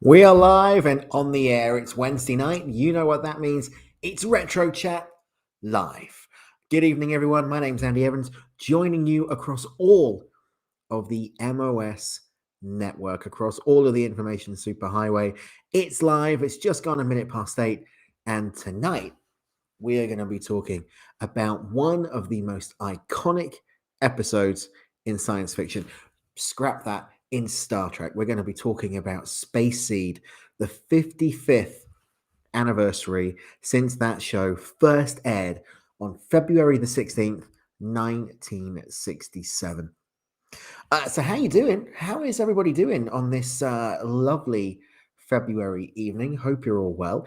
We are live and on the air. It's Wednesday night. You know what that means. It's Retro Chat live. Good evening, everyone. My name's Andy Evans, joining you across all of the MOS network, across all of the information superhighway. It's live. It's just gone 8:08. And tonight, we are going to be talking about one of the most iconic episodes in science fiction. Scrap that. In Star Trek, we're going to be talking about Space Seed, the 55th anniversary since that show first aired on February the 16th, 1967. So how you doing? How is everybody doing on this lovely February evening? Hope you're all well.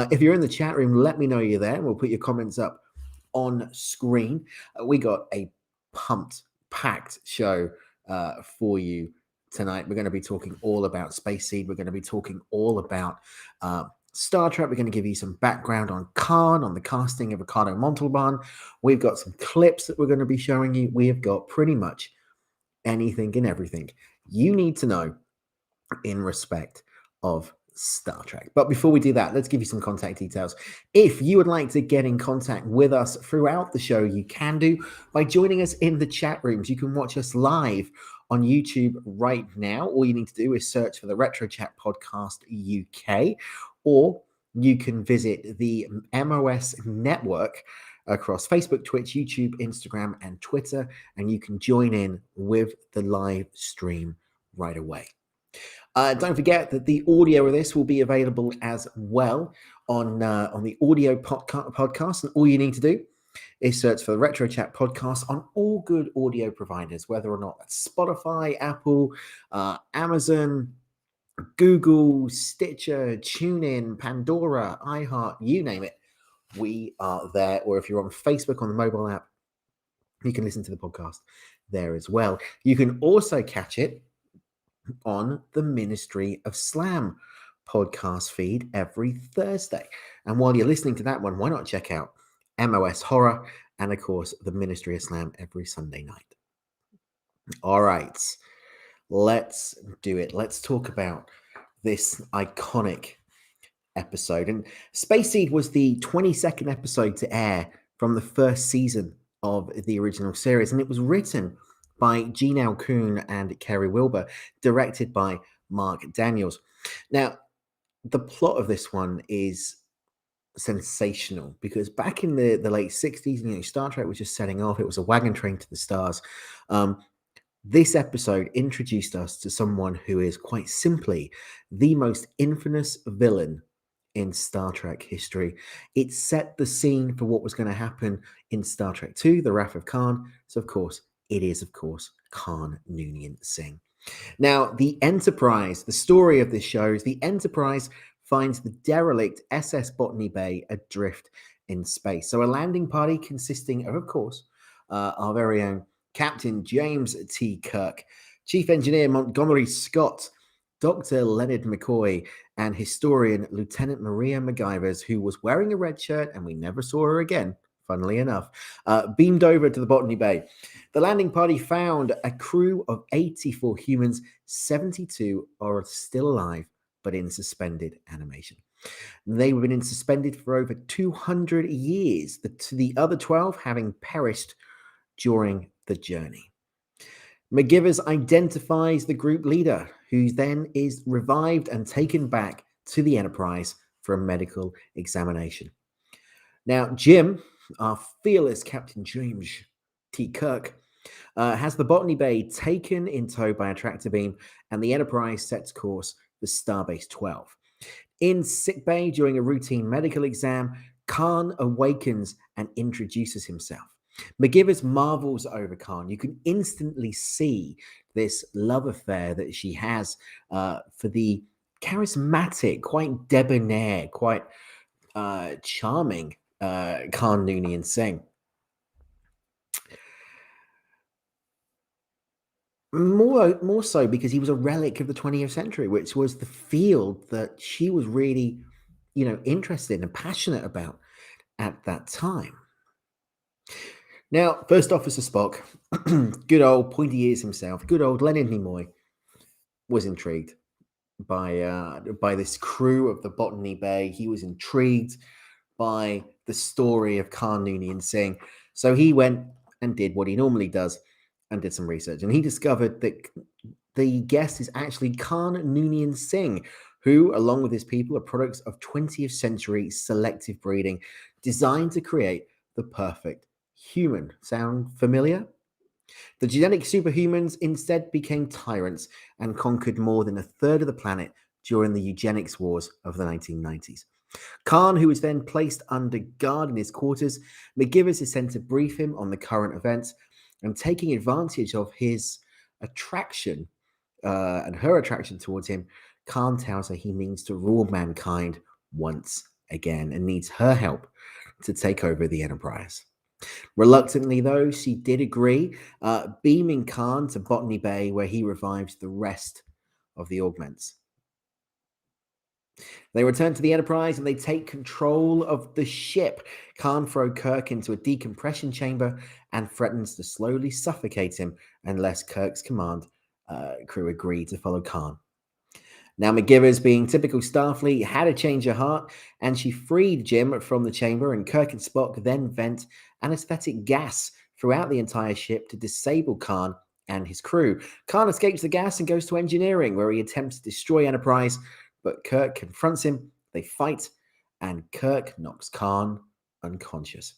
If you're in the chat room, let me know you're there. We'll put your comments up on screen. We got a packed show for you tonight. We're going to be talking all about Space Seed. We're going to be talking all about Star Trek. We're going to give you some background on Khan, on the casting of Ricardo Montalban. We've got some clips that we're going to be showing you. We have got pretty much anything and everything you need to know in respect of Star Trek. But before we do that, let's give you some contact details. If you would like to get in contact with us throughout the show, you can do by joining us in the chat rooms. You can watch us live on YouTube right now. All you need to do is search for the Retro Chat Podcast UK, or you can visit the MOS network across Facebook, Twitch, YouTube, Instagram, and Twitter, and you can join in with the live stream right away. Don't forget that the audio of this will be available as well on the audio podcast, and all you need to do is search for the Retro Chat Podcast on all good audio providers, whether or not that's Spotify, Apple, Amazon, Google, Stitcher, TuneIn, Pandora, iHeart, you name it. We are there. Or if you're on Facebook on the mobile app, you can listen to the podcast there as well. You can also catch it on the Ministry of Slam podcast feed every Thursday. And while you're listening to that one, why not check out MOS Horror and, of course, the Ministry of Slam every Sunday night. All right, let's do it. Let's talk about this iconic episode. And Space Seed was the 22nd episode to air from the first season of the original series, and it was written by Gene L. Kuhn and Kerry Wilbur, directed by Mark Daniels. Now, the plot of this one is sensational because back in the late 60s, Star Trek was just setting off. It was a wagon train to the stars. This episode introduced us to someone who is quite simply the most infamous villain in Star Trek history. It set the scene for what was going to happen in Star Trek II, The Wrath of Khan. So, of course, it is, Khan Noonien Singh. Now, the Enterprise, the story of this show is the Enterprise finds the derelict SS Botany Bay adrift in space. So a landing party consisting of course, our very own Captain James T. Kirk, Chief Engineer Montgomery Scott, Dr. Leonard McCoy, and historian Lieutenant Maria MacGyvers, who was wearing a red shirt and we never saw her again, funnily enough, beamed over to the Botany Bay. The landing party found a crew of 84 humans, 72 are still alive, but in suspended animation. They've been in suspended for over 200 years, the other 12 having perished during the journey. MacGyvers identifies the group leader, who then is revived and taken back to the Enterprise for a medical examination. Now, Jim, our fearless Captain James T. Kirk, has the Botany Bay taken in tow by a tractor beam, and the Enterprise sets course for Starbase 12. In sickbay during a routine medical exam, Khan awakens and introduces himself. MacGyvers marvels over Khan. You can instantly see this love affair that she has for the charismatic, quite debonair, quite charming Khan Noonien Singh. More so because he was a relic of the 20th century, which was the field that she was really, interested and passionate about at that time. Now, First Officer Spock, good old pointy ears himself, good old Leonard Nimoy, was intrigued. by this crew of the Botany Bay. He was intrigued by the story of Khan Noonien Singh, so he went and did what he normally does and did some research, and he discovered that the guest is actually Khan Noonien Singh, who, along with his people, are products of 20th century selective breeding designed to create the perfect human. Sound familiar? The genetic superhumans instead became tyrants and conquered more than a third of the planet during the eugenics wars of the 1990s. Khan, who was then placed under guard in his quarters, McGivers is sent to brief him on the current events, and taking advantage of his attraction and her attraction towards him, Khan tells her he means to rule mankind once again and needs her help to take over the Enterprise. Reluctantly, though, she did agree, beaming Khan to Botany Bay, where he revives the rest of the augments. They return to the Enterprise and they take control of the ship. Khan throws Kirk into a decompression chamber and threatens to slowly suffocate him unless Kirk's command crew agree to follow Khan. Now, McGivers, being typical Starfleet, had a change of heart, and she freed Jim from the chamber, and Kirk and Spock then vent anesthetic gas throughout the entire ship to disable Khan and his crew. Khan escapes the gas and goes to engineering, where he attempts to destroy Enterprise, but Kirk confronts him, they fight, and Kirk knocks Khan unconscious.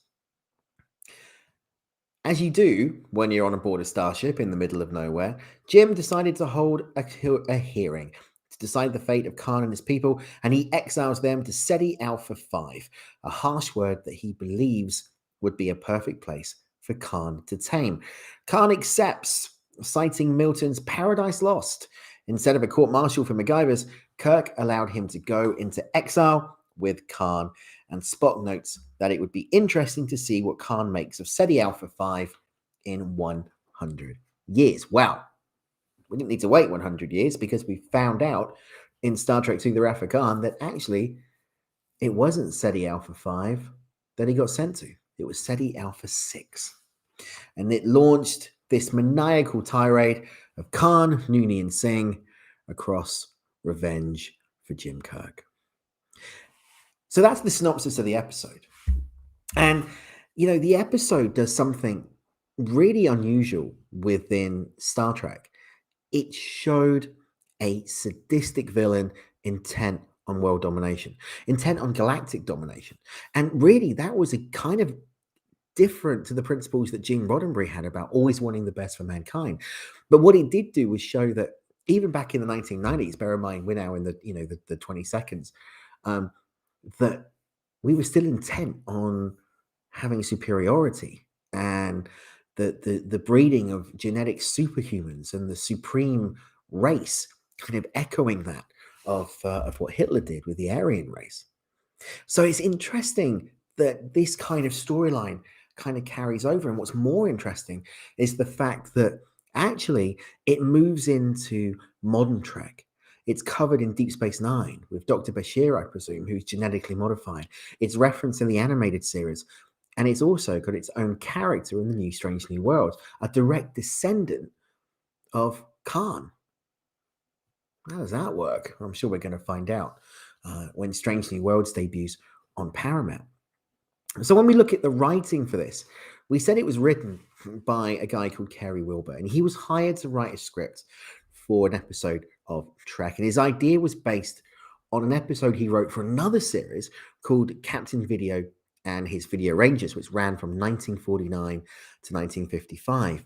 As you do when you're on board a starship in the middle of nowhere, Jim decided to hold a hearing to decide the fate of Khan and his people, and he exiles them to Ceti Alpha 5, a harsh word that he believes would be a perfect place for Khan to tame. Khan accepts, citing Milton's Paradise Lost. Instead of a court-martial for MacGyvers, Kirk allowed him to go into exile with Khan, and Spock notes that it would be interesting to see what Khan makes of Ceti Alpha 5 in 100 years. Wow. We didn't need to wait 100 years because we found out in Star Trek II: The Wrath of Khan that actually it wasn't Ceti Alpha 5 that he got sent to. It was Ceti Alpha 6. And it launched this maniacal tirade of Khan Noonien Singh across revenge for Jim Kirk. So that's the synopsis of the episode. And, the episode does something really unusual within Star Trek. It showed a sadistic villain intent on world domination, intent on galactic domination. And really, that was a kind of different to the principles that Gene Roddenberry had about always wanting the best for mankind. But what it did do was show that even back in the 1990s, bear in mind, we're now in the 22nd, that we were still intent on having superiority and the breeding of genetic superhumans and the supreme race, kind of echoing that of what Hitler did with the Aryan race. So it's interesting that this kind of storyline kind of carries over. And what's more interesting is the fact that actually it moves into modern Trek. It's covered in Deep Space Nine with Dr. Bashir, I presume, who's genetically modified. It's referenced in the animated series. And it's also got its own character in the new Strange New Worlds, a direct descendant of Khan. How does that work? I'm sure we're going to find out when Strange New Worlds debuts on Paramount. So when we look at the writing for this, we said it was written by a guy called Kerry Wilbur, and he was hired to write a script for an episode of Trek. And his idea was based on an episode he wrote for another series called Captain Video and His Video Rangers, which ran from 1949 to 1955.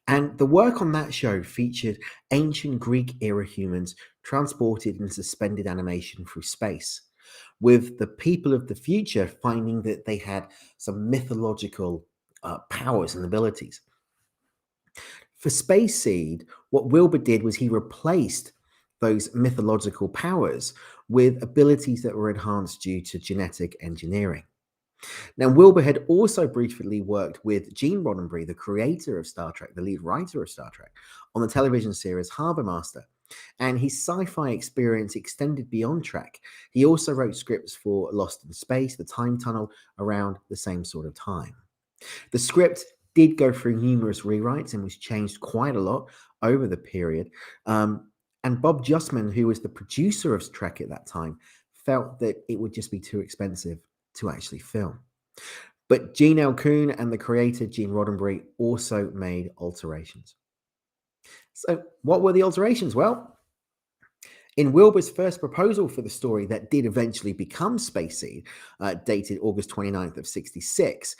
And the work on that show featured ancient Greek-era humans transported in suspended animation through space, with the people of the future finding that they had some mythological powers and abilities. For Space Seed, what Wilbur did was he replaced those mythological powers with abilities that were enhanced due to genetic engineering. Now, Wilbur had also briefly worked with Gene Roddenberry, the creator of Star Trek, the lead writer of Star Trek, on the television series Harbour Master, and his sci-fi experience extended beyond Trek. He also wrote scripts for Lost in Space, The Time Tunnel, around the same sort of time. The script did go through numerous rewrites and was changed quite a lot over the period. And Bob Justman, who was the producer of Trek at that time, felt that it would just be too expensive to actually film. But Gene L. Coon and the creator Gene Roddenberry also made alterations. So, what were the alterations? Well, in Wilbur's first proposal for the story that did eventually become Space Seed, dated August 29th of 66,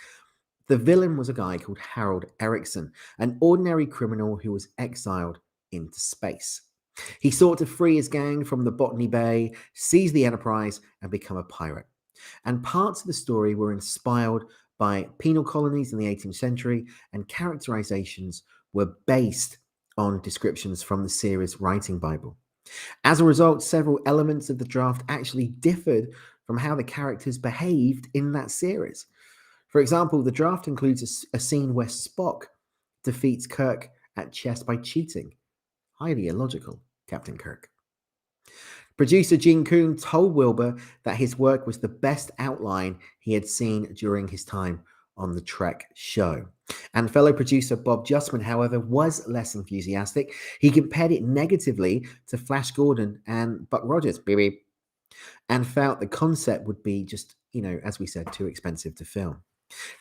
the villain was a guy called Harold Erickson, an ordinary criminal who was exiled into space. He sought to free his gang from the Botany Bay, seize the Enterprise, and become a pirate. And parts of the story were inspired by penal colonies in the 18th century, and characterizations were based on descriptions from the series Writing Bible. As a result, several elements of the draft actually differed from how the characters behaved in that series. For example, the draft includes a scene where Spock defeats Kirk at chess by cheating. Highly illogical, Captain Kirk. Producer Gene Coon told Wilbur that his work was the best outline he had seen during his time on the Trek show. And fellow producer Bob Justman, however, was less enthusiastic. He compared it negatively to Flash Gordon and Buck Rogers, and felt the concept would be just, as we said, too expensive to film.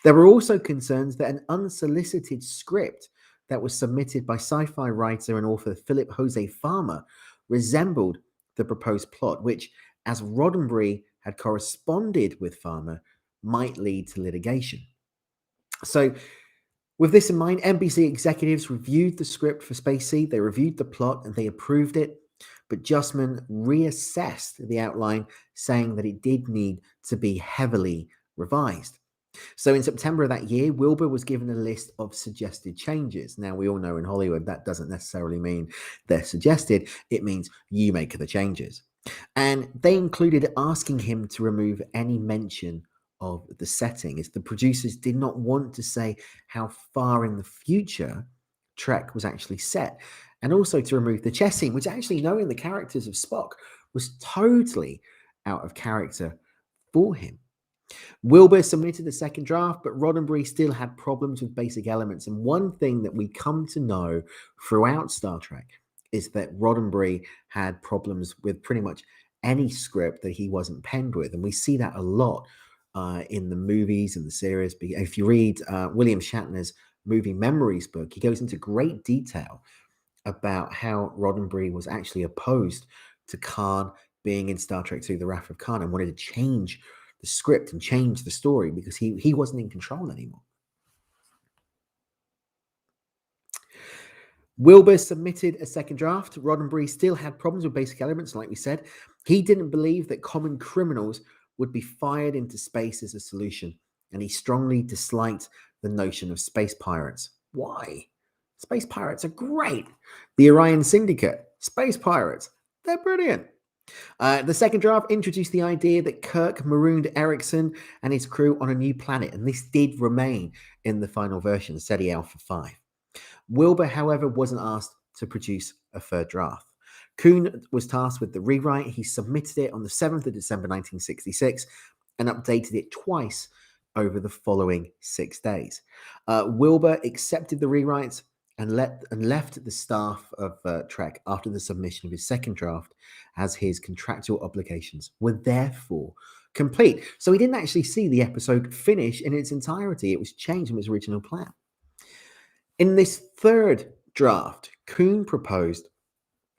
There were also concerns that an unsolicited script that was submitted by sci-fi writer and author Philip Jose Farmer resembled the proposed plot, which, as Roddenberry had corresponded with Farmer, might lead to litigation. So, with this in mind, NBC executives reviewed the script for Space Seed, they reviewed the plot, and they approved it, but Justman reassessed the outline, saying that it did need to be heavily revised. So in September of that year, Wilbur was given a list of suggested changes. Now, we all know in Hollywood that doesn't necessarily mean they're suggested. It means you make the changes. And they included asking him to remove any mention of the setting, as the producers did not want to say how far in the future Trek was actually set. And also to remove the chess scene, which actually, knowing the characters of Spock, was totally out of character for him. Wilbur submitted the second draft, but Roddenberry still had problems with basic elements. And one thing that we come to know throughout Star Trek is that Roddenberry had problems with pretty much any script that he wasn't penned with. And we see that a lot in the movies and the series. If you read William Shatner's Movie Memories book, he goes into great detail about how Roddenberry was actually opposed to Khan being in Star Trek II, The Wrath of Khan, and wanted to change the script and change the story because he wasn't in control anymore. Wilbur submitted a second draft. Roddenberry still had problems with basic elements, like we said. He didn't believe that common criminals would be fired into space as a solution, and he strongly disliked the notion of space pirates. Why? Space pirates are great. The Orion Syndicate, space pirates, they're brilliant. The second draft introduced the idea that Kirk marooned Erickson and his crew on a new planet, and this did remain in the final version, SETI Alpha 5. Wilbur, however, wasn't asked to produce a third draft. Coon was tasked with the rewrite. He submitted it on the 7th of December 1966 and updated it twice over the following 6 days. Wilbur accepted the rewrites and left the staff of Trek after the submission of his second draft, as his contractual obligations were therefore complete. So he didn't actually see the episode finish in its entirety. It was changed from its original plan. In this third draft, Coon proposed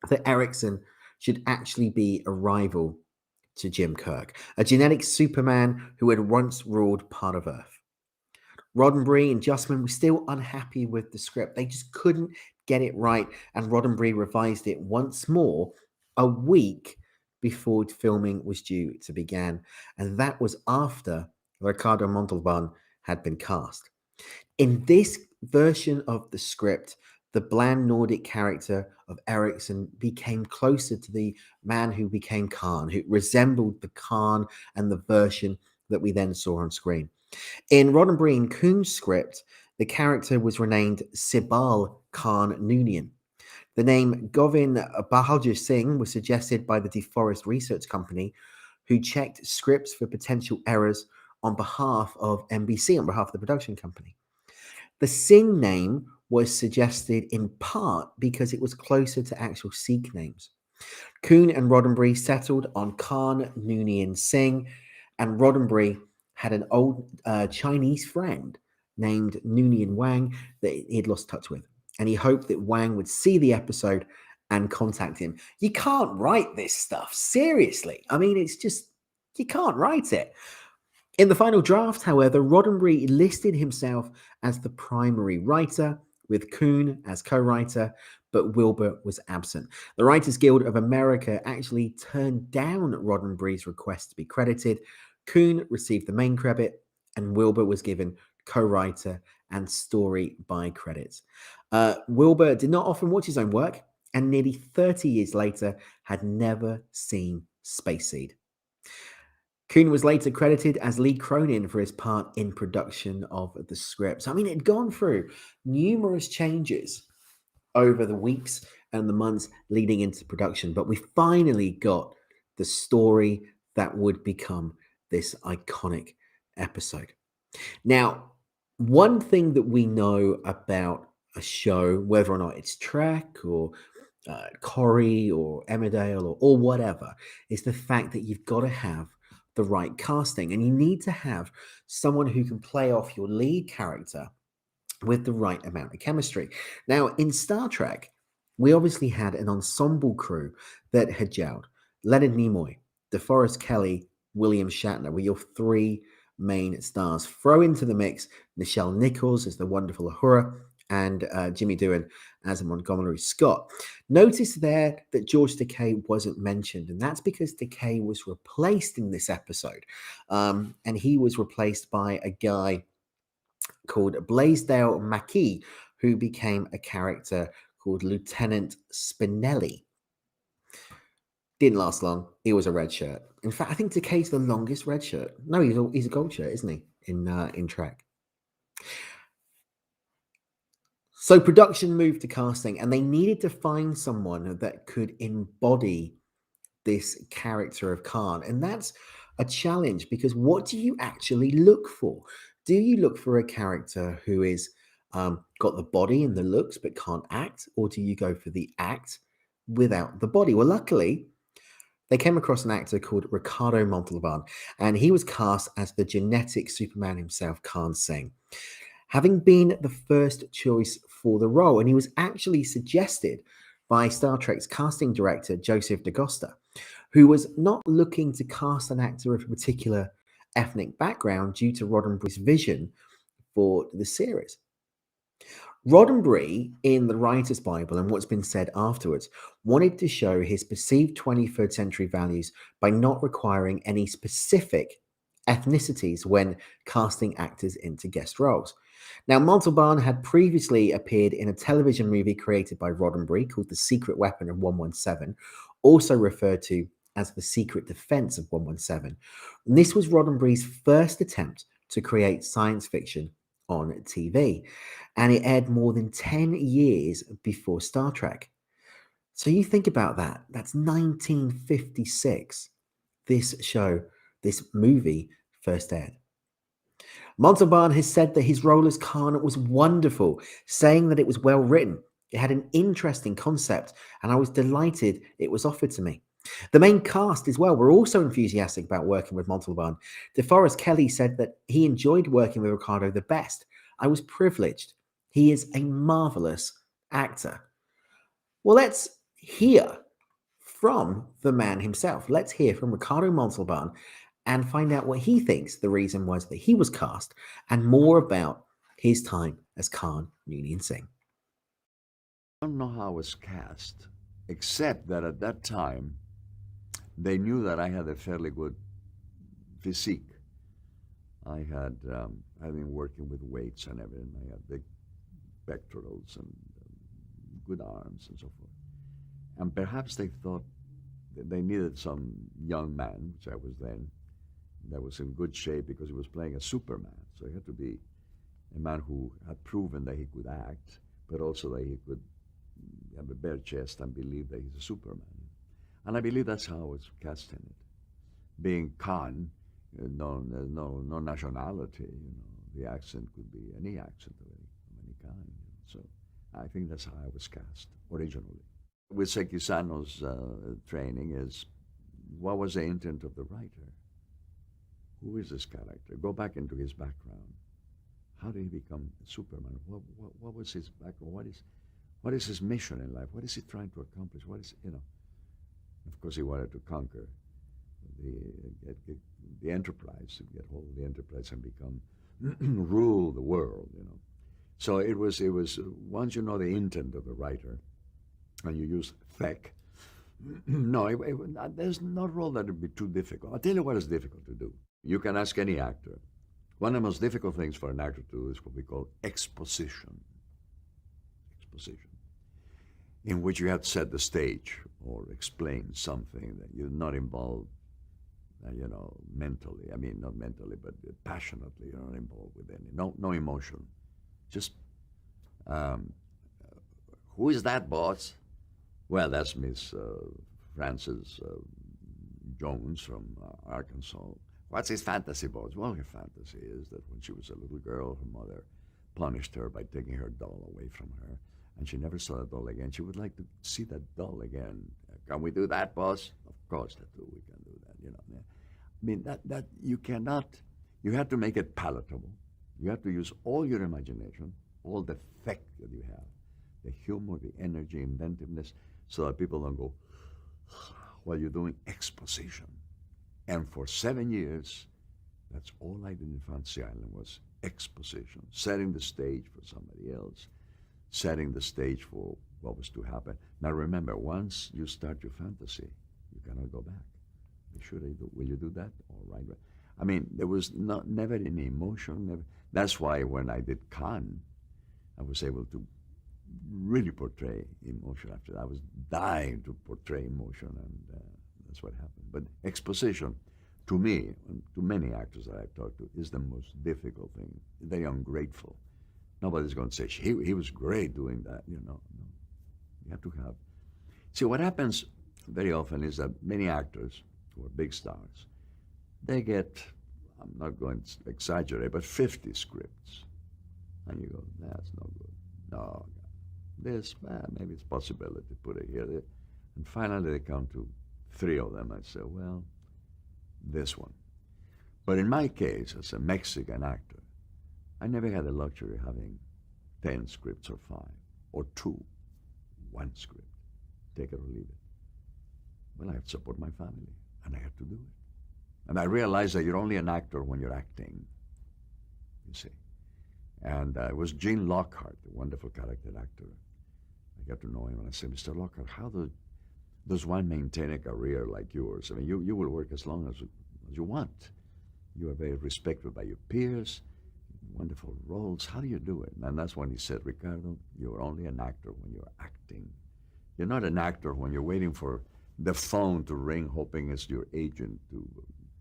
that Erickson should actually be a rival to Jim Kirk, a genetic Superman who had once ruled part of Earth. Roddenberry and Justman were still unhappy with the script. They just couldn't get it right, and Roddenberry revised it once more a week before filming was due to begin, and that was after Ricardo Montalban had been cast. In this version of the script, the bland Nordic character of Erickson became closer to the man who became Khan, who resembled the Khan and the version that we then saw on screen. In Roddenberry and Coon's script, the character was renamed Sibal Khan Noonien. The name Govind Bahadur Singh was suggested by the DeForest Research Company, who checked scripts for potential errors on behalf of NBC, on behalf of the production company. The Singh name was suggested in part because it was closer to actual Sikh names. Kuhn and Roddenberry settled on Khan Noonien Singh, and Roddenberry had an old Chinese friend named Noonien Wang that he'd lost touch with, and he hoped that Wang would see the episode and contact him. You can't write this stuff, seriously. I mean, it's just, you can't write it. In the final draft, however, Roddenberry listed himself as the primary writer, with Kuhn as co-writer, but Wilbur was absent. The Writers Guild of America actually turned down Roddenberry's request to be credited. Kuhn received the main credit, and Wilbur was given co-writer and story by credits. Wilbur did not often watch his own work, and nearly 30 years later had never seen Space Seed. Kuhn was later credited as Lee Cronin for his part in production of the script. I mean, it had gone through numerous changes over the weeks and the months leading into production, but we finally got the story that would become this iconic episode. Now, one thing that we know about a show, whether or not it's Trek or Corrie or Emmerdale or whatever, is the fact that you've got to have the right casting, and you need to have someone who can play off your lead character with the right amount of chemistry. Now, in Star Trek, we obviously had an ensemble crew that had gelled. Leonard Nimoy, DeForest Kelley, William Shatner were your three main stars. Throw into the mix Nichelle Nichols as the wonderful Uhura, and Jimmy Doohan as a Montgomery Scott. Notice there that George Takei wasn't mentioned, and that's because Takei was replaced in this episode. And he was replaced by a guy called Blaisdell Mackie, who became a character called Lieutenant Spinelli. Didn't last long. He was a red shirt. In fact, I think Takei's the longest red shirt. No, he's a gold shirt, isn't he? In Trek. So production moved to casting, and they needed to find someone that could embody this character of Khan. And that's a challenge, because what do you actually look for? Do you look for a character who is got the body and the looks but can't act, or do you go for the act without the body? Well, luckily, they came across an actor called Ricardo Montalban, and he was cast as the genetic Superman himself, Khan Singh, having been the first choice for the role. And he was actually suggested by Star Trek's casting director, Joseph DaGosta, who was not looking to cast an actor of a particular ethnic background due to Roddenberry's vision for the series. Roddenberry, in the Writer's Bible and what's been said afterwards, wanted to show his perceived 23rd century values by not requiring any specific ethnicities when casting actors into guest roles. Now, Montalban had previously appeared in a television movie created by Roddenberry called The Secret Weapon of 117, also referred to as The Secret Defense of 117. And this was Roddenberry's first attempt to create science fiction on TV, and it aired more than 10 years before Star Trek. So you think about that. That's 1956. This movie first aired. Montalban has said that his role as Khan was wonderful, saying that it was well written. It had an interesting concept, and I was delighted it was offered to me. The main cast as well were also enthusiastic about working with Montalban. DeForest Kelley said that he enjoyed working with Ricardo the best. I was privileged. He is a marvelous actor. Well, let's hear from the man himself. Let's hear from Ricardo Montalban and find out what he thinks the reason was that he was cast, and more about his time as Khan Noonien Singh. I don't know how I was cast, except that at that time, they knew that I had a fairly good physique. I had been working with weights and everything. I had big pectorals and good arms and so forth. And perhaps they thought that they needed some young man, which I was then, that was in good shape because he was playing a Superman. So he had to be a man who had proven that he could act, but also that he could have a bare chest and believe that he's a Superman. And I believe that's how I was cast in it. Being Khan, no nationality, the accent could be any accent of any kind. So I think that's how I was cast originally. With Sekisano's training is, what was the intent of the writer? Who is this character? Go back into his background. How did he become Superman? What was his background? What is his mission in life? What is he trying to accomplish? What is, of course, he wanted to conquer the Enterprise, to get hold of the Enterprise and become rule the world. So it was once you know the intent of the writer, and you use tech. No, there's no role that would be too difficult. I'll tell you what is difficult to do. You can ask any actor. One of the most difficult things for an actor to do is what we call exposition. Exposition, in which you have to set the stage or explain something that you're not involved, mentally. I mean, not mentally, but passionately. You're not involved with any, no emotion. Just, who is that, boss? Well, that's Miss Frances Jones from Arkansas. What's his fantasy, boss? Well, her fantasy is that when she was a little girl, her mother punished her by taking her doll away from her, and she never saw that doll again. She would like to see that doll again. Can we do that, boss? Of course, we can do that. I mean, that you cannot. You have to make it palatable. You have to use all your imagination, all the tech that you have, the humor, the energy, inventiveness, so that people don't go while you're doing exposition. And for 7 years, that's all I did in Fantasy Island was exposition, setting the stage for somebody else, setting the stage for what was to happen. Now remember, once you start your fantasy, you cannot go back. Will you do that? All right. I mean, there was never any emotion. Never. That's why when I did Khan, I was able to really portray emotion after that. I was dying to portray emotion, and that's what happened. But exposition, to me, and to many actors that I've talked to, is the most difficult thing. Very ungrateful. Nobody's going to say, he was great doing that. No. You have to have. See, what happens very often is that many actors who are big stars, they get, I'm not going to exaggerate, but 50 scripts. And you go, that's no good. No, this, maybe it's possibility to put it here. And finally they come to 3 of them. I say, well, this one. But in my case, as a Mexican actor, I never had the luxury of having 10 scripts or 5, or 2, 1 script. Take it or leave it. Well, I have to support my family, and I have to do it. And I realized that you're only an actor when you're acting, you see. And it was Gene Lockhart, a wonderful character actor. I got to know him, and I said, Mr. Lockhart, how does one maintain a career like yours? I mean, you will work as long as you want. You are very respected by your peers, wonderful roles. How do you do it? And that's when he said, Ricardo, you're only an actor when you're acting. You're not an actor when you're waiting for the phone to ring, hoping it's your agent to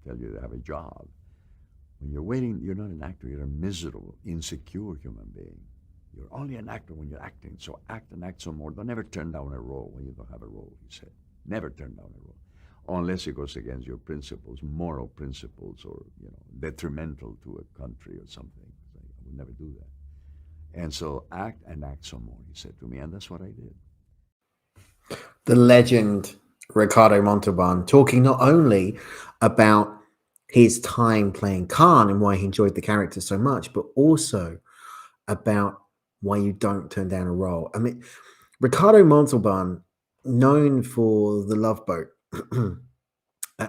tell you to have a job. When you're waiting, you're not an actor. You're a miserable, insecure human being. You're only an actor when you're acting. So act and act some more. Don't ever turn down a role when you don't have a role, he said. Never turn down a role. Unless it goes against your principles, moral principles, or detrimental to a country or something. I would never do that. And so act and act some more, he said to me, and that's what I did. The legend Ricardo Montalban talking not only about his time playing Khan and why he enjoyed the character so much, but also about why you don't turn down a role. I mean, Ricardo Montalban, known for The Love Boat,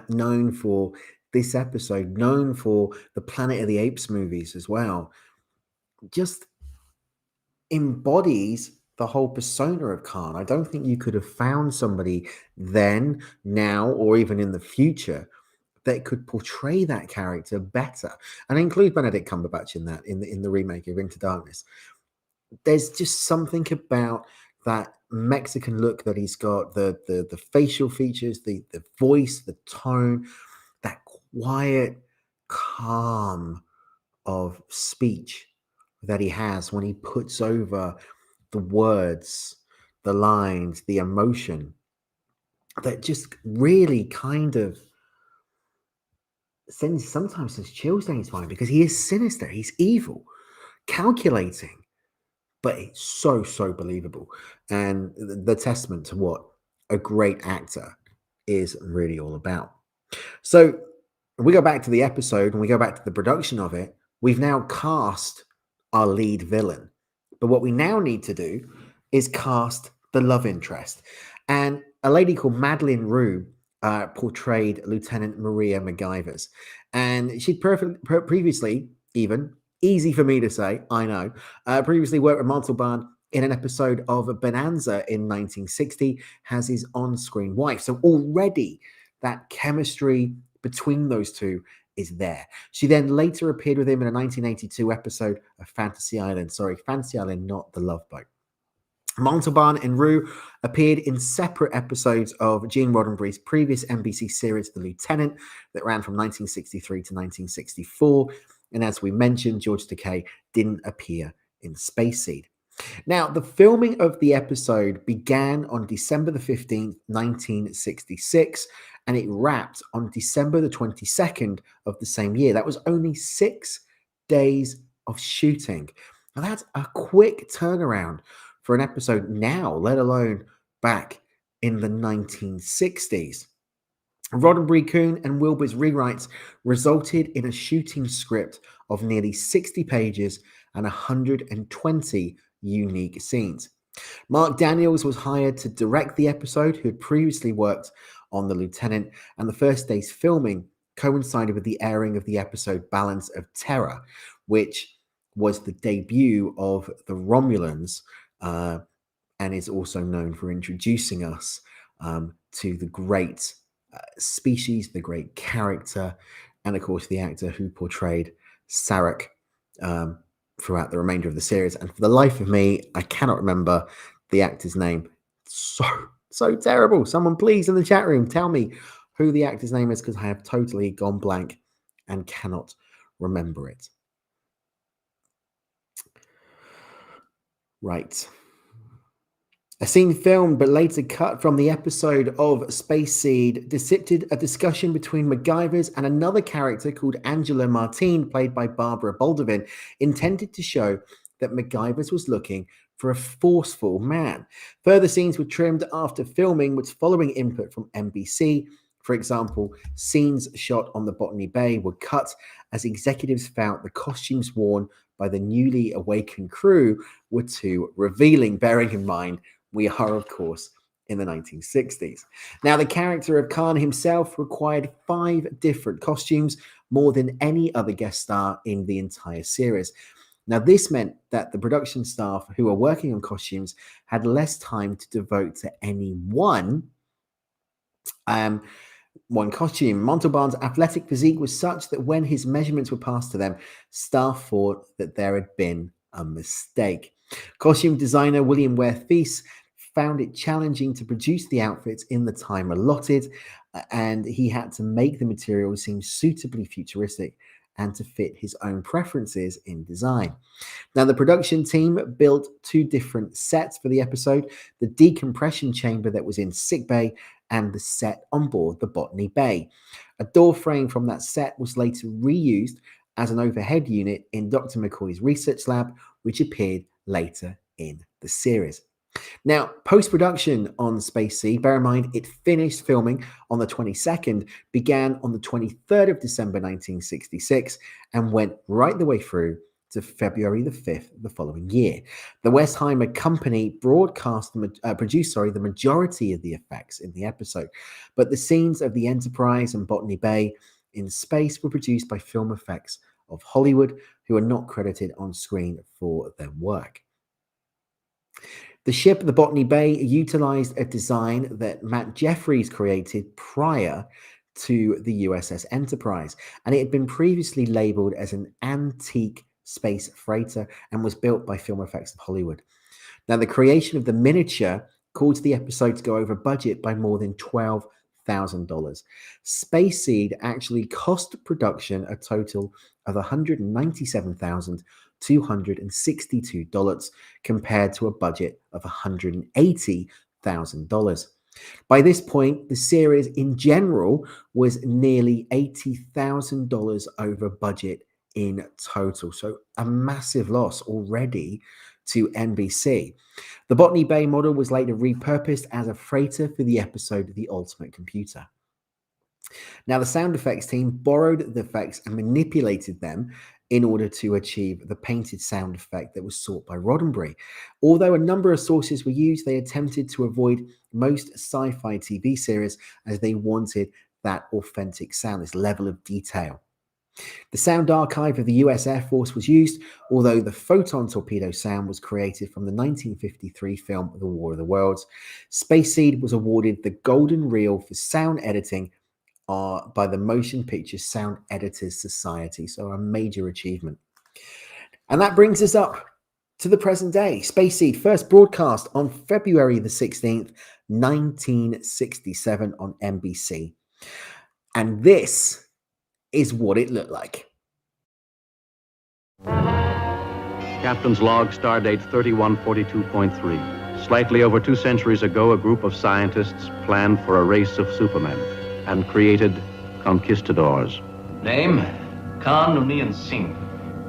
known for this episode, known for the Planet of the Apes movies as well, just embodies the whole persona of Khan. I don't think you could have found somebody then, now, or even in the future that could portray that character better. And I include Benedict Cumberbatch in that, in the remake of Into Darkness. There's just something about that Mexican look that he's got, the facial features, the voice, the tone, that quiet calm of speech that he has when he puts over the words, the lines, the emotion, that just really kind of sometimes sends chills down his spine, because he is sinister, he's evil, calculating, but it's so believable, and the testament to what a great actor is really all about. So we go back to the episode and we go back to the production of it. We've now cast our lead villain, but what we now need to do is cast the love interest. And a lady called Madeline Rue portrayed Lieutenant Maria MacGyvers, and she'd previously, even easy for me to say, I know, previously worked with Montalban in an episode of Bonanza in 1960, has his on-screen wife. So already that chemistry between those two is there. She then later appeared with him in a 1982 episode of Fantasy Island. Sorry, Fantasy Island, not The Love Boat. Montalban and Rue appeared in separate episodes of Gene Roddenberry's previous NBC series, The Lieutenant, that ran from 1963 to 1964. And as we mentioned, George Takei didn't appear in Space Seed. Now, the filming of the episode began on December the 15th, 1966, and it wrapped on December the 22nd of the same year. That was only 6 days of shooting. Now, that's a quick turnaround for an episode now, let alone back in the 1960s. Roddenberry, Kuhn, and Wilbur's rewrites resulted in a shooting script of nearly 60 pages and 120 unique scenes. Mark Daniels was hired to direct the episode, who had previously worked on The Lieutenant, and the first day's filming coincided with the airing of the episode Balance of Terror, which was the debut of the Romulans, and is also known for introducing us to the great species, the great character, and of course the actor who portrayed Sarek throughout the remainder of the series. And for the life of me, I cannot remember the actor's name. So terrible. Someone please in the chat room tell me who the actor's name is, because I have totally gone blank and cannot remember it. Right. A scene filmed but later cut from the episode of Space Seed depicted a discussion between MacGyvers and another character called Angela Martine, played by Barbara Baldwin, intended to show that MacGyvers was looking for a forceful man. Further scenes were trimmed after filming, which following input from NBC. For example, scenes shot on the Botany Bay were cut as executives felt the costumes worn by the newly awakened crew were too revealing, bearing in mind we are, of course, in the 1960s. Now, the character of Khan himself required 5 different costumes, more than any other guest star in the entire series. Now, this meant that the production staff who were working on costumes had less time to devote to any one costume. Montalban's athletic physique was such that when his measurements were passed to them, staff thought that there had been a mistake. Costume designer William Ware Thies found it challenging to produce the outfits in the time allotted, and he had to make the material seem suitably futuristic and to fit his own preferences in design. Now, the production team built 2 different sets for the episode: the decompression chamber that was in sickbay and the set on board the Botany Bay. A door frame from that set was later reused as an overhead unit in Dr. McCoy's research lab, which appeared later in the series. Now, post-production on Space Seed, bear in mind it finished filming on the 22nd, began on the 23rd of December 1966, and went right the way through to February the 5th the following year. The Westheimer Company produced the majority of the effects in the episode, but the scenes of the Enterprise and Botany Bay in space were produced by Film Effects of Hollywood, who are not credited on screen for their work. The ship, the Botany Bay, utilized a design that Matt Jeffries created prior to the USS Enterprise, and it had been previously labeled as an antique space freighter and was built by Film Effects of Hollywood. Now, the creation of the miniature caused the episode to go over budget by more than $12,000. Space Seed actually cost production a total of $197,262 compared to a budget of $180,000. By this point, the series in general was nearly $80,000 over budget in total. So a massive loss already to NBC. The Botany Bay model was later repurposed as a freighter for the episode The Ultimate Computer. Now, the sound effects team borrowed the effects and manipulated them in order to achieve the painted sound effect that was sought by Roddenberry. Although a number of sources were used, they attempted to avoid most sci-fi TV series as they wanted that authentic sound, this level of detail. The sound archive of the US Air Force was used, although the photon torpedo sound was created from the 1953 film The War of the Worlds. Space Seed was awarded the Golden Reel for sound editing by the Motion Picture Sound Editors Society, so a major achievement. And that brings us up to the present day. Space Seed first broadcast on February the 16th, 1967 on NBC. And this is what it looked like. Captain's log, stardate 3142.3. Slightly over 2 centuries ago, a group of scientists planned for a race of supermen and created conquistadors. Name, Khan Noonien Singh.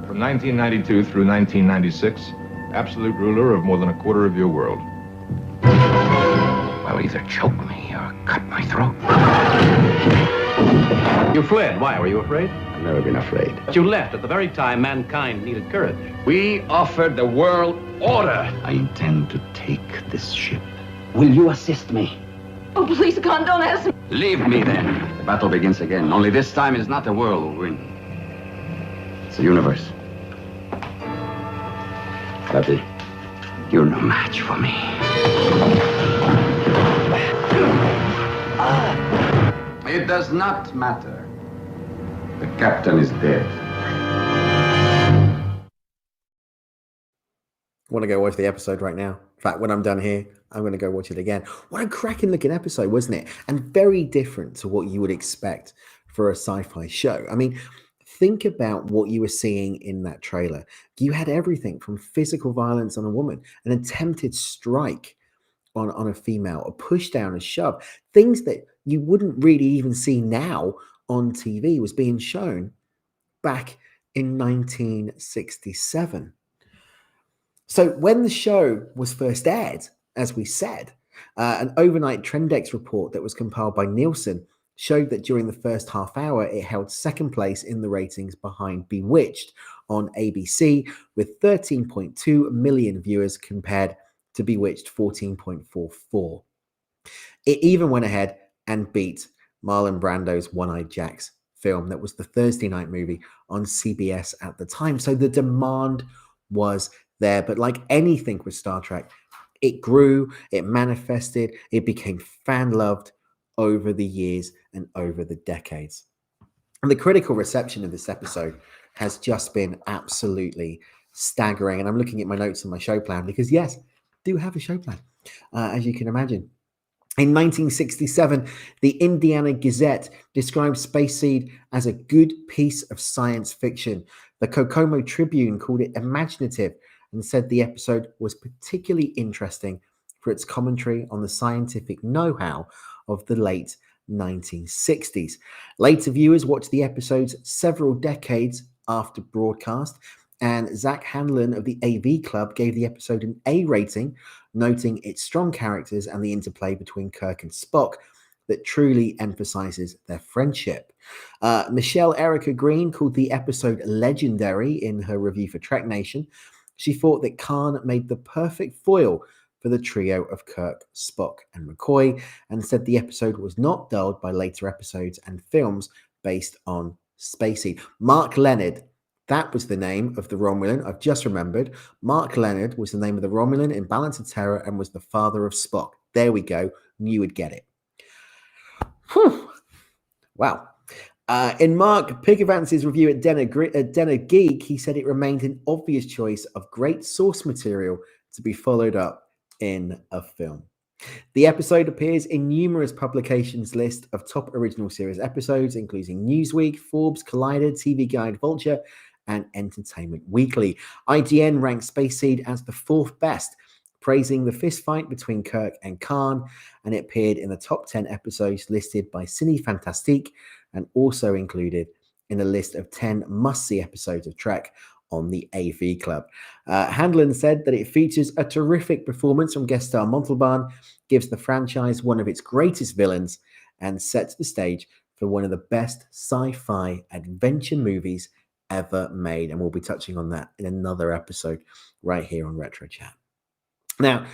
From 1992 through 1996, absolute ruler of more than a quarter of your world. Well, either choke me or cut my throat. You fled. Why? Were you afraid? I've never been afraid. But you left at the very time mankind needed courage. We offered the world order. I intend to take this ship. Will you assist me? Oh, please, Khan, don't ask me. Leave me then. The battle begins again. Only this time it is not the world who will win. It's the universe. Happy. You're no match for me. It does not matter. The captain is dead. I want to go watch the episode right now. In fact, when I'm done here, I'm going to go watch it again. What a cracking looking episode, wasn't it? And very different to what you would expect for a sci-fi show. I mean, think about what you were seeing in that trailer. You had everything from physical violence on a woman, an attempted strike on a female, a push down, a shove, things that you wouldn't really even see now on TV was being shown back in 1967. So when the show was first aired, as we said, an overnight Trendex report that was compiled by Nielsen showed that during the first half hour, it held second place in the ratings behind Bewitched on ABC with 13.2 million viewers compared to Bewitched 14.44. It even went ahead and beat Marlon Brando's One-Eyed Jack's film that was the Thursday night movie on CBS at the time. So the demand was there, but like anything with Star Trek, it grew, it manifested, it became fan-loved over the years and over the decades. And the critical reception of this episode has just been absolutely staggering. And I'm looking at my notes on my show plan because, yes, I do have a show plan, as you can imagine. In 1967, the Indiana Gazette described Space Seed as a good piece of science fiction. The Kokomo Tribune called it imaginative and said the episode was particularly interesting for its commentary on the scientific know-how of the late 1960s. Later viewers watched the episodes several decades after broadcast, and Zach Hanlon of the AV Club gave the episode an A rating, noting its strong characters and the interplay between Kirk and Spock that truly emphasizes their friendship. Michelle Erica Green called the episode legendary in her review for Trek Nation. She thought that Khan made the perfect foil for the trio of Kirk, Spock, and McCoy, and said the episode was not dulled by later episodes and films based on Space Seed. Mark Leonard, that was the name of the Romulan. I've just remembered. Mark Leonard was the name of the Romulan in Balance of Terror and was the father of Spock. There we go. Knew you would get it. Whew. Wow. In Mark Pickovance's review at Denner Geek, he said it remained an obvious choice of great source material to be followed up in a film. The episode appears in numerous publications' list of top original series episodes, including Newsweek, Forbes, Collider, TV Guide, Vulture, and Entertainment Weekly. IGN ranked Space Seed as the fourth best, praising the fistfight between Kirk and Khan, and it appeared in the top 10 episodes listed by Cine Fantastique and also included in a list of 10 must-see episodes of Trek on the AV Club. Handlin said that it features a terrific performance from guest star Montalban, gives the franchise one of its greatest villains, and sets the stage for one of the best sci-fi adventure movies ever made. And we'll be touching on that in another episode right here on Retro Chat. Now,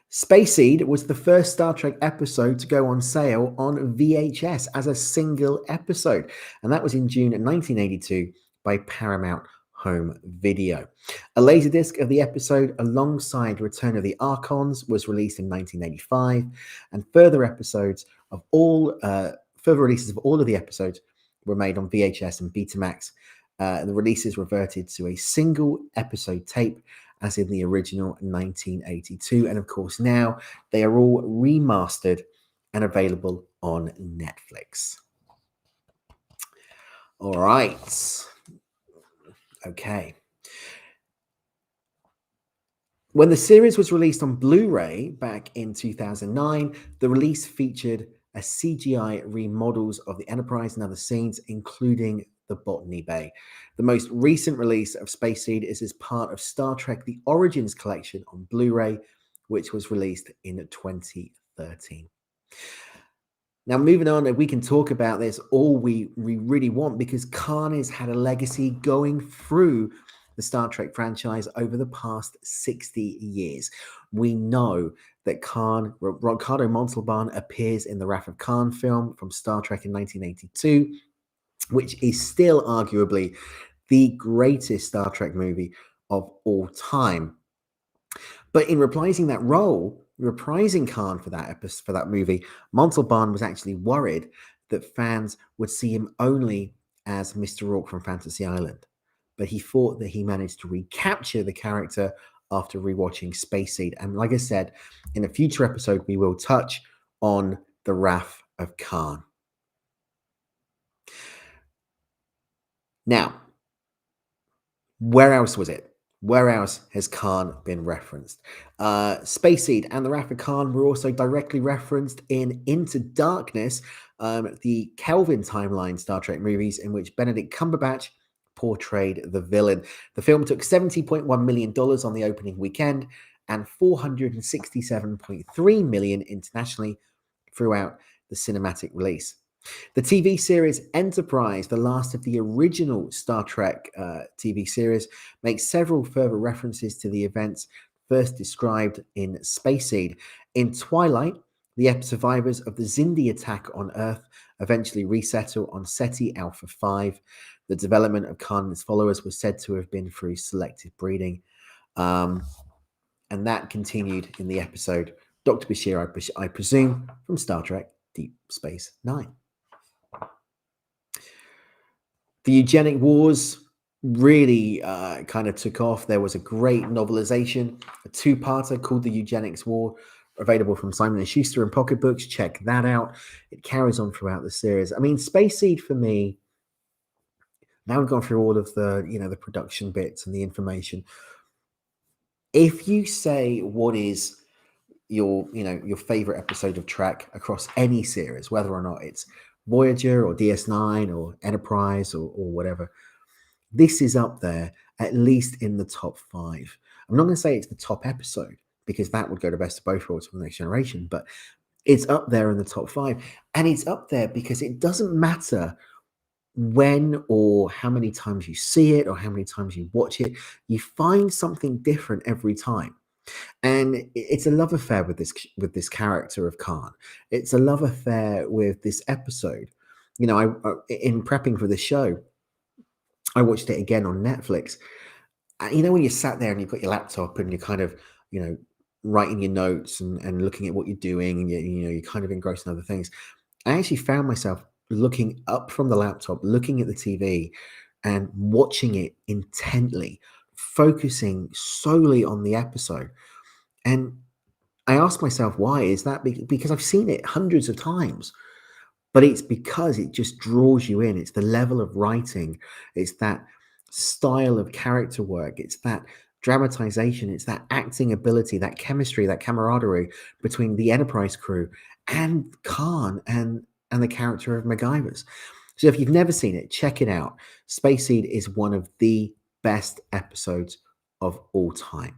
Space Seed was the first Star Trek episode to go on sale on VHS as a single episode, and that was in June 1982 by Paramount Home Video. A laserdisc of the episode alongside Return of the Archons was released in 1985, and further releases of all of the episodes were made on VHS and Betamax. The releases reverted to a single episode tape as in the original 1982. And of course, now they are all remastered and available on Netflix. All right. Okay. When the series was released on Blu-ray back in 2009, the release featured a CGI remodels of the Enterprise and other scenes, including the Botany Bay. The most recent release of Space Seed is as part of Star Trek The Origins collection on Blu-ray, which was released in 2013. Now, moving on, we can talk about this all we really want, because Khan has had a legacy going through the Star Trek franchise over the past 60 years. We know that Ricardo Montalban appears in the Wrath of Khan film from Star Trek in 1982, which is still arguably the greatest Star Trek movie of all time. But in reprising Khan for that movie, Montalban was actually worried that fans would see him only as Mr. Rourke from Fantasy Island. But he thought that he managed to recapture the character after rewatching Space Seed. And like I said, in a future episode, we will touch on the Wrath of Khan. Now, where else was it? Where else has Khan been referenced? Space Seed and the Wrath of Khan were also directly referenced in Into Darkness, the Kelvin timeline Star Trek movies in which Benedict Cumberbatch portrayed the villain. The film took $70.1 million on the opening weekend and $467.3 million internationally throughout the cinematic release. The TV series Enterprise, the last of the original Star Trek TV series, makes several further references to the events first described in Space Seed. In Twilight, the survivors of the Xindi attack on Earth eventually resettle on Ceti Alpha 5. The development of Khan and his followers was said to have been through selective breeding. And that continued in the episode Dr. Bashir, I presume, from Star Trek Deep Space Nine. The eugenic wars really kind of took off. There was a great novelization, a two-parter called The Eugenics War, available from Simon & Schuster and Pocket Books. Check that out. It carries on throughout the series. I mean, Space Seed for me, now we've gone through all of the, the production bits and the information. If you say what is your favorite episode of Trek across any series, whether or not it's Voyager or DS9 or Enterprise or whatever, this is up there, at least in the top 5. I'm not going to say it's the top episode, because that would go to Best of Both Worlds for the Next Generation, but it's up there in the top 5. And it's up there because it doesn't matter when or how many times you see it or how many times you watch it, you find something different every time. And it's a love affair with this character of Khan. It's a love affair with this episode. In prepping for the show, I watched it again on Netflix. And, when you sat there and you've got your laptop and you're kind of, writing your notes and looking at what you're doing, and you're kind of engrossed in other things. I actually found myself looking up from the laptop, looking at the TV and watching it intently, focusing solely on the episode. And I asked myself, why is that? Because I've seen it hundreds of times, but it's because it just draws you in. It's the level of writing. It's that style of character work. It's that dramatization. It's that acting ability, that chemistry, that camaraderie between the Enterprise crew and Khan and the character of MacGyver's. So if you've never seen it, check it out. Space Seed is one of the best episodes of all time.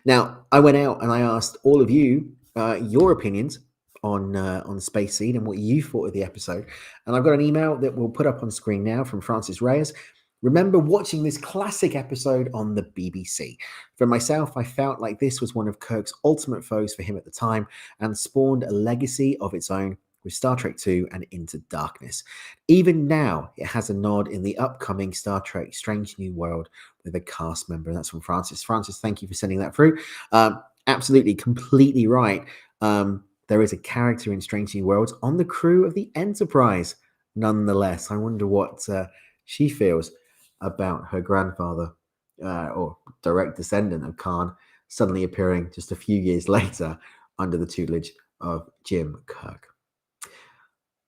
Now, I went out and I asked all of you your opinions on Space Seed and what you thought of the episode. And I've got an email that we'll put up on screen now from Francis Reyes. Remember watching this classic episode on the BBC. For myself, I felt like this was one of Kirk's ultimate foes for him at the time and spawned a legacy of its own with Star Trek II and Into Darkness. Even now, it has a nod in the upcoming Star Trek Strange New World with a cast member. That's from Francis. Francis, thank you for sending that through. Absolutely, completely right. There is a character in Strange New Worlds on the crew of the Enterprise. Nonetheless, I wonder what she feels about her grandfather or direct descendant of Khan suddenly appearing just a few years later under the tutelage of Jim Kirk.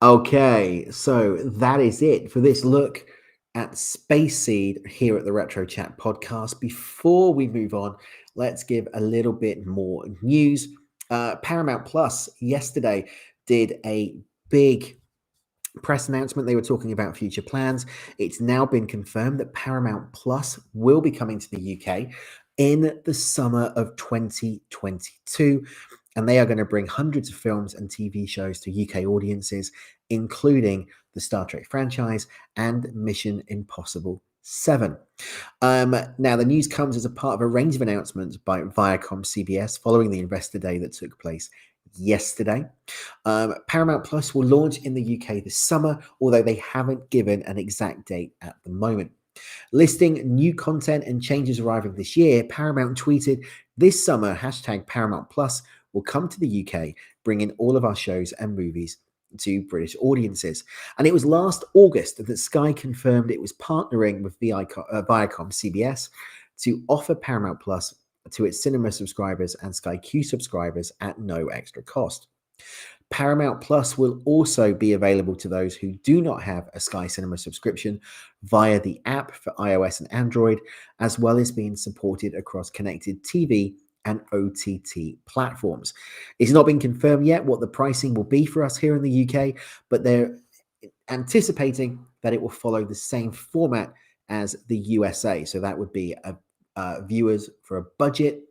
Okay, so that is it for this look at Space Seed here at the Retro Chat podcast. Before we move on, let's give a little bit more news. Paramount Plus yesterday did a big press announcement. They were talking about future plans. It's now been confirmed that Paramount Plus will be coming to the UK in the summer of 2022. And they are going to bring hundreds of films and TV shows to UK audiences, including the Star Trek franchise and Mission Impossible 7. Now, the news comes as a part of a range of announcements by Viacom CBS following the Investor Day that took place yesterday. Paramount Plus will launch in the UK this summer, although they haven't given an exact date at the moment. Listing new content and changes arriving this year, Paramount tweeted, "This summer, #Paramount Plus will come to the UK, bringing all of our shows and movies to British audiences." And it was last August that Sky confirmed it was partnering with Viacom CBS to offer Paramount Plus to its cinema subscribers and Sky Q subscribers at no extra cost. Paramount Plus will also be available to those who do not have a Sky Cinema subscription via the app for iOS and Android, as well as being supported across connected TV and OTT platforms. It's not been confirmed yet what the pricing will be for us here in the UK, but they're anticipating that it will follow the same format as the USA. So that would be viewers for a budget,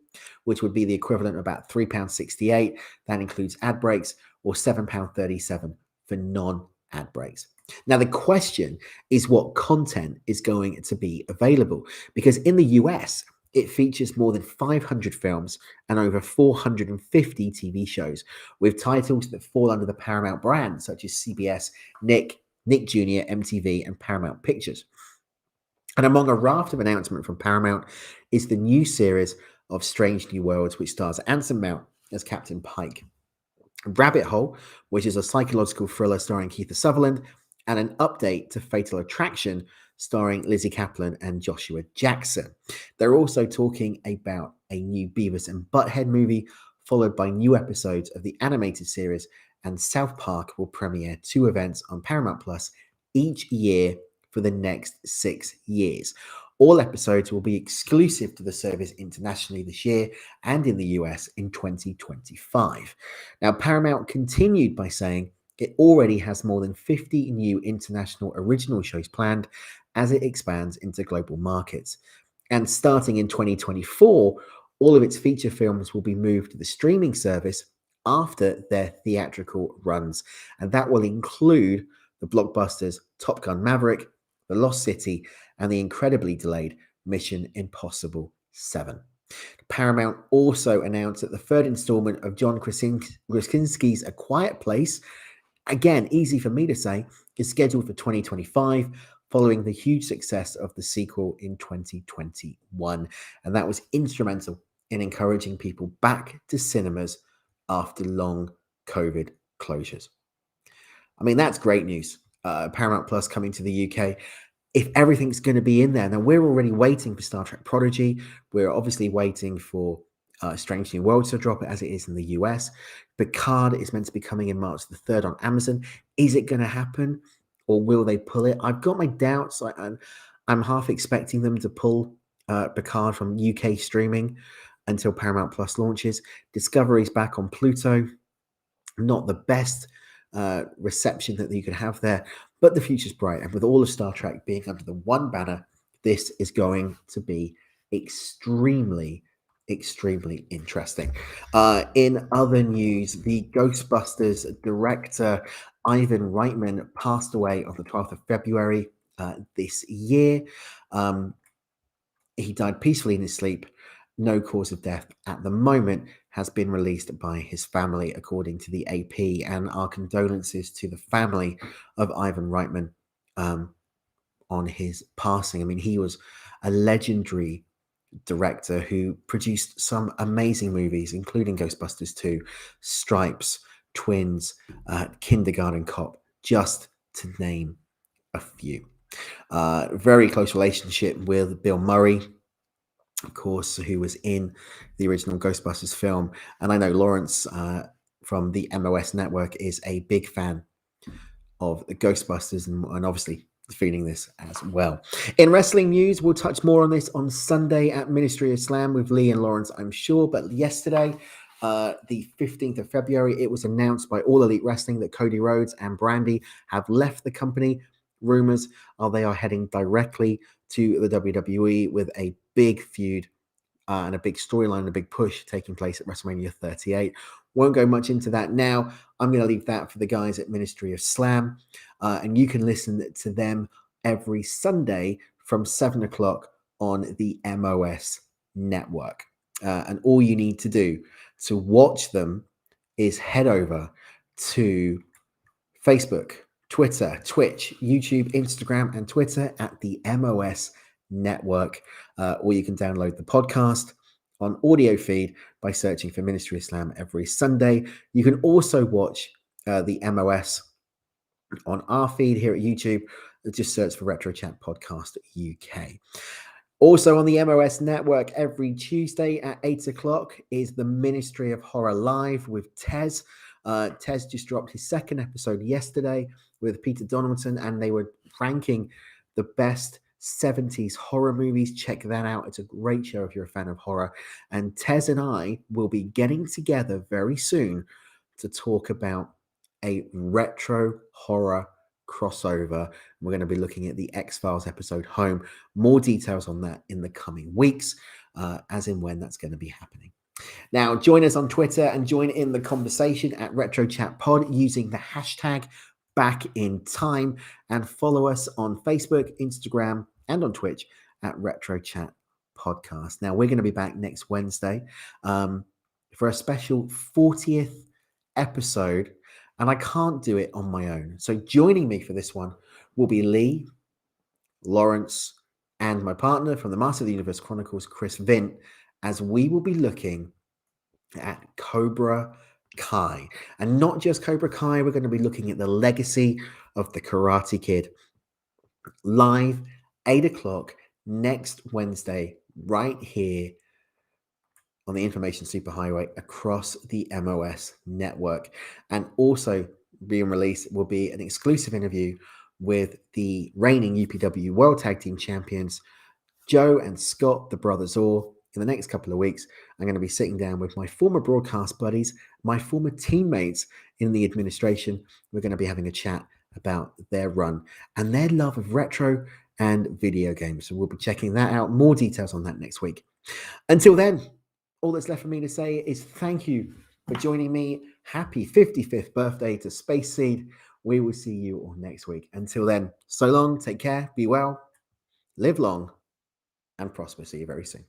which would be the equivalent of about £3.68. That includes ad breaks, or £7.37 for non-ad breaks. Now, the question is what content is going to be available, because in the US, it features more than 500 films and over 450 TV shows, with titles that fall under the Paramount brand, such as CBS, Nick Jr., MTV, and Paramount Pictures. And among a raft of announcements from Paramount is the new series of Strange New Worlds, which stars Anson Mount as Captain Pike, Rabbit Hole, which is a psychological thriller starring Kiefer Sutherland, and an update to Fatal Attraction starring Lizzie Kaplan and Joshua Jackson. They're also talking about a new Beavis and Butthead movie, followed by new episodes of the animated series, and South Park will premiere 2 events on Paramount Plus each year for the next 6 years. All episodes will be exclusive to the service internationally this year and in the US in 2025. Now, Paramount continued by saying it already has more than 50 new international original shows planned as it expands into global markets. And starting in 2024, all of its feature films will be moved to the streaming service after their theatrical runs. And that will include the blockbusters Top Gun Maverick, The Lost City, and the incredibly delayed Mission Impossible 7. Paramount also announced that the 3rd installment of John Krasinski's A Quiet Place, again, easy for me to say, is scheduled for 2025, following the huge success of the sequel in 2021. And that was instrumental in encouraging people back to cinemas after long COVID closures. I mean, that's great news. Paramount Plus coming to the UK. If everything's going to be in there, now we're already waiting for Star Trek Prodigy. We're obviously waiting for Strange New Worlds to drop it as it is in the US. Picard is meant to be coming in March the 3rd on Amazon. Is it going to happen, or will they pull it? I've got my doubts. I'm half expecting them to pull Picard from UK streaming until Paramount Plus launches. Discovery's back on Pluto. Not the best reception that you could have there, but the future's bright. And with all of Star Trek being under the one banner, this is going to be extremely interesting. In other news, the Ghostbusters director Ivan Reitman passed away on the 12th of February this year. He died peacefully in his sleep. No cause of death at the moment has been released by his family, according to the AP, and our condolences to the family of Ivan Reitman on his passing. I mean, he was a legendary director who produced some amazing movies, including Ghostbusters 2, Stripes, Twins, Kindergarten Cop, just to name a few. Very close relationship with Bill Murray, of course, who was in the original Ghostbusters film. And I know Lawrence from the MOS network is a big fan of the Ghostbusters and obviously feeling this as well. In wrestling news, we'll touch more on this on Sunday at Ministry of Slam with Lee and Lawrence, I'm sure. But yesterday, the 15th of February, it was announced by All Elite Wrestling that Cody Rhodes and Brandy have left the company. Rumors are they are heading directly to the WWE with a big feud and a big storyline, a big push taking place at WrestleMania 38. Won't go much into that now. I'm going to leave that for the guys at Ministry of Slam. And you can listen to them every Sunday from 7 o'clock on the MOS network. And all you need to do to watch them is head over to Facebook, Twitter, Twitch, YouTube, Instagram, and Twitter at the MOS network. Or you can download the podcast on audio feed by searching for Ministry of Slam every Sunday. You can also watch the MOS on our feed here at YouTube. Just search for Retro Chat Podcast UK. Also on the MOS network every Tuesday at 8 o'clock is the Ministry of Horror Live with Tez. Tez just dropped his second episode yesterday with Peter Donaldson, and they were ranking the best 70s horror movies. Check that out. It's a great show if you're a fan of horror. And Tez and I will be getting together very soon to talk about a retro horror crossover. We're going to be looking at the X-Files episode Home. More details on that in the coming weeks, as in when that's going to be happening. Now, join us on Twitter and join in the conversation at Retro Chat Pod using the hashtag Back in Time, and follow us on Facebook, Instagram, and on Twitch at Retro Chat Podcast. Now, we're going to be back next Wednesday for a special 40th episode, and I can't do it on my own. So joining me for this one will be Lee, Lawrence, and my partner from the Master of the Universe Chronicles, Chris Vint, as we will be looking at Cobra Kai. And not just Cobra Kai, we're going to be looking at the legacy of the Karate Kid. Live, 8 o'clock next Wednesday, right here on the Information Superhighway across the MOS network. And also being released will be an exclusive interview with the reigning UPW World Tag Team Champions, Joe and Scott, the Brothers Orr. In the next couple of weeks, I'm going to be sitting down with my former broadcast buddies, my former teammates in the administration. We're going to be having a chat about their run and their love of retro and video games. So we'll be checking that out. More details on that next week. Until then, all that's left for me to say is thank you for joining me. Happy 55th birthday to Space Seed. We will see you all next week. Until then, so long, take care, be well, live long, and prosper. See you very soon.